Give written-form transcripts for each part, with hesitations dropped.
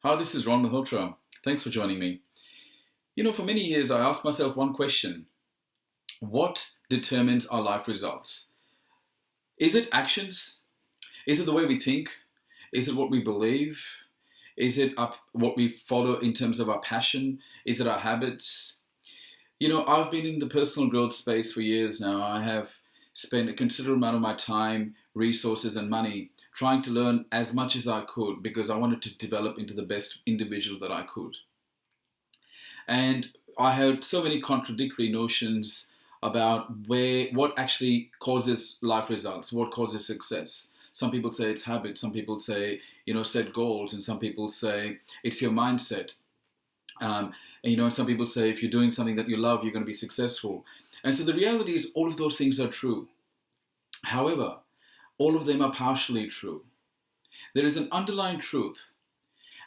Hi, this is Malhotra. Thanks for joining me. For many years, I asked myself one question. What determines our life results? Is it actions? Is it the way we think? Is it what we believe? Is it what we follow in terms of our passion? Is it our habits? I've been in the personal growth space for years now. I have spent a considerable amount of my time, resources, and money trying to learn as much as I could because I wanted to develop into the best individual that I could. And I had so many contradictory notions about what actually causes life results, what causes success. Some people say it's habit, some people say, set goals, and some people say it's your mindset. And some people say if you're doing something that you love, you're going to be successful. And so the reality is all of those things are true. However, all of them are partially true. There is an underlying truth.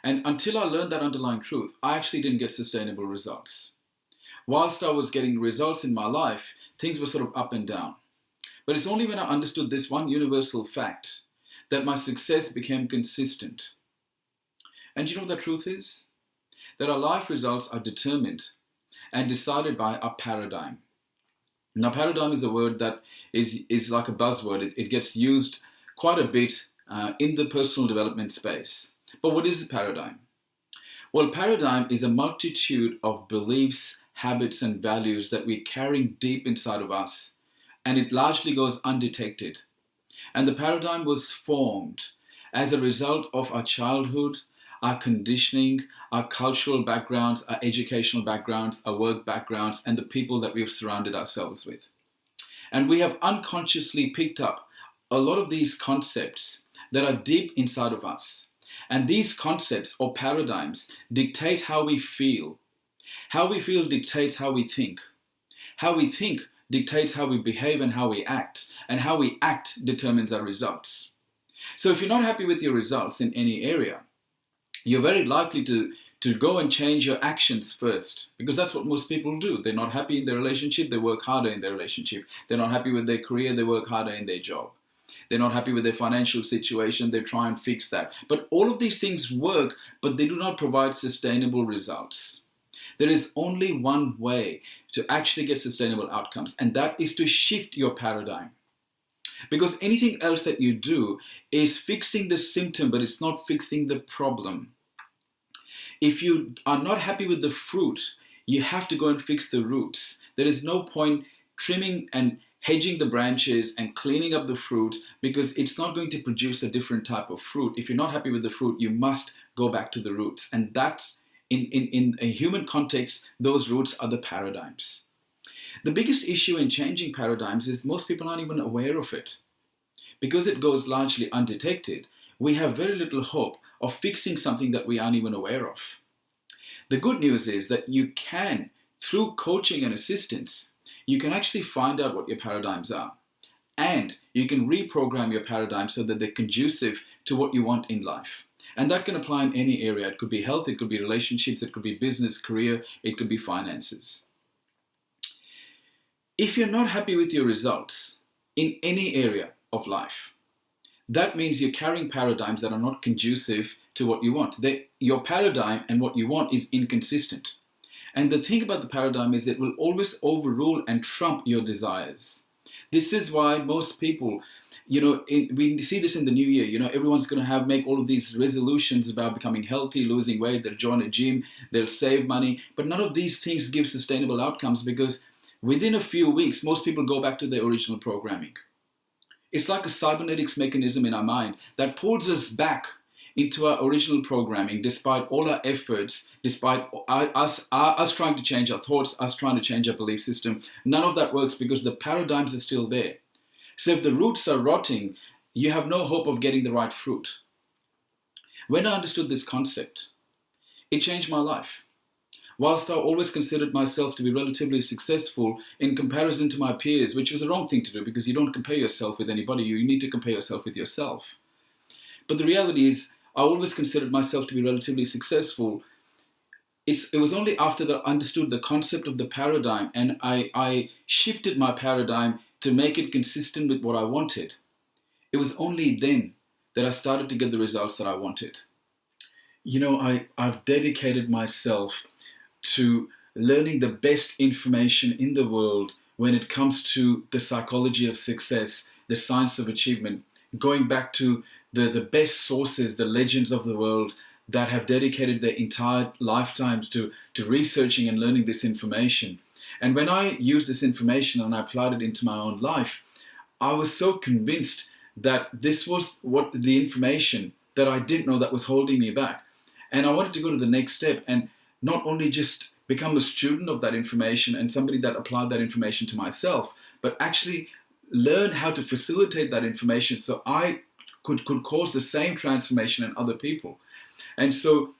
And until I learned that underlying truth, I actually didn't get sustainable results. Whilst I was getting results in my life, things were sort of up and down. But it's only when I understood this one universal fact that my success became consistent. And you know what the truth is? That our life results are determined and decided by our paradigm. Now, paradigm is a word that is like a buzzword. It gets used quite a bit in the personal development space. But what is a paradigm? Well, paradigm is a multitude of beliefs, habits, and values that we're carrying deep inside of us, and it largely goes undetected. And the paradigm was formed as a result of our childhood, our conditioning, our cultural backgrounds, our educational backgrounds, our work backgrounds, and the people that we have surrounded ourselves with. And we have unconsciously picked up a lot of these concepts that are deep inside of us. And these concepts or paradigms dictate how we feel. How we feel dictates how we think. How we think dictates how we behave and how we act. And how we act determines our results. So if you're not happy with your results in any area, you're very likely to go and change your actions first, because that's what most people do. They're not happy in their relationship, they work harder in their relationship. They're not happy with their career, they work harder in their job. They're not happy with their financial situation, they try and fix that. But all of these things work, but they do not provide sustainable results. There is only one way to actually get sustainable outcomes, and that is to shift your paradigm. Because anything else that you do is fixing the symptom, but it's not fixing the problem. If you are not happy with the fruit, you have to go and fix the roots. There is no point trimming and hedging the branches and cleaning up the fruit, because it's not going to produce a different type of fruit. If you're not happy with the fruit, you must go back to the roots. And that's, in a human context, those roots are the paradigms. The biggest issue in changing paradigms is most people aren't even aware of it. Because it goes largely undetected, we have very little hope of fixing something that we aren't even aware of. The good news is that you can, through coaching and assistance, you can actually find out what your paradigms are. And you can reprogram your paradigms so that they're conducive to what you want in life. And that can apply in any area. It could be health, it could be relationships, it could be business, career, it could be finances. If you're not happy with your results in any area of life, that means you're carrying paradigms that are not conducive to what you want. Your paradigm and what you want is inconsistent. And the thing about the paradigm is it will always overrule and trump your desires. This is why most people, we see this in the new year, everyone's going to make all of these resolutions about becoming healthy, losing weight, they'll join a gym, they'll save money, but none of these things give sustainable outcomes, because within a few weeks, most people go back to their original programming. It's like a cybernetics mechanism in our mind that pulls us back into our original programming, despite all our efforts, despite us trying to change our thoughts, us trying to change our belief system. None of that works because the paradigms are still there. So if the roots are rotting, you have no hope of getting the right fruit. When I understood this concept, it changed my life. Whilst I always considered myself to be relatively successful in comparison to my peers, which was a wrong thing to do, because you don't compare yourself with anybody, you need to compare yourself with yourself. But the reality is, I always considered myself to be relatively successful. It was only after that I understood the concept of the paradigm and I shifted my paradigm to make it consistent with what I wanted. It was only then that I started to get the results that I wanted. I've dedicated myself to learning the best information in the world when it comes to the psychology of success, the science of achievement, going back to the best sources, the legends of the world that have dedicated their entire lifetimes to researching and learning this information. And when I used this information and I applied it into my own life, I was so convinced that this was what the information that I didn't know that was holding me back. And I wanted to go to the next step and not only just become a student of that information and somebody that applied that information to myself, but actually learn how to facilitate that information so I could cause the same transformation in other people. And so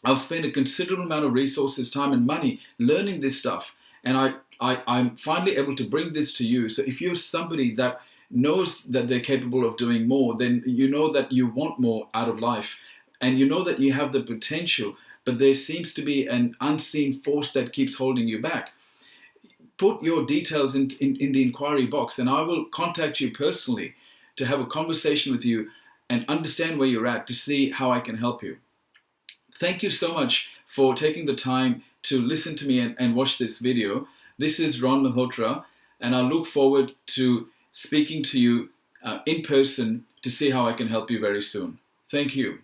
I've spent a considerable amount of resources, time, and money learning this stuff. And I'm finally able to bring this to you. So if you're somebody that knows that they're capable of doing more, then you know that you want more out of life. And you know that you have the potential, but there seems to be an unseen force that keeps holding you back. Put your details in the inquiry box, and I will contact you personally to have a conversation with you and understand where you're at to see how I can help you. Thank you so much for taking the time to listen to me and watch this video. This is Ron Malhotra, and I look forward to speaking to you in person to see how I can help you very soon. Thank you.